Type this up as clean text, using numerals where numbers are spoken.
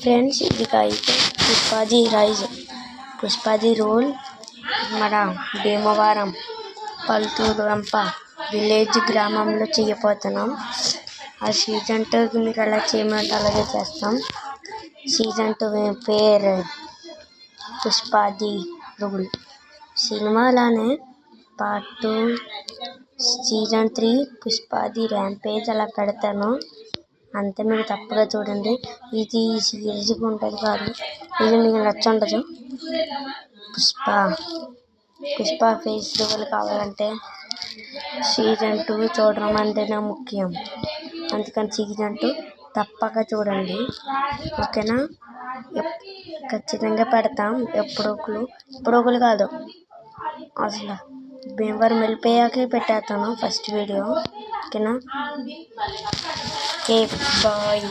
Friends ఇది అయితే Pushpaji rice, Pushpaji role మన భీమవరం పల్తూరు రంప విలేజ్ గ్రామంలో చేయబోతున్నాం. ఆ సీజన్ 2 మీరు ఎలా చేయమంటే అలాగే చేస్తాం. సీజన్ 2 పేరు Pushpaji role. సినిమాలానే part 2 season 3 Pushpaji rampage అలా పెడతాను. అంతే, మీరు తప్పగా చూడండి. ఇది సీరియస్గా ఉంటుంది కాదు, ఇది మీకు నచ్చుండదు. పుష్ప ఫేస్ రివీల్ కావాలంటే సీజన్ 2 చూడడం అంటేనే ముఖ్యం. అందుకని సీజన్ 2 తప్పక చూడండి, ఓకేనా? ఖచ్చితంగా పెడతాం. ఎప్పుడోకులు కాదు, అసలు భీమవరం వెళ్ళిపోయాకే పెట్టేస్తాను ఫస్ట్ వీడియో, ఓకేనా? Okay, bye.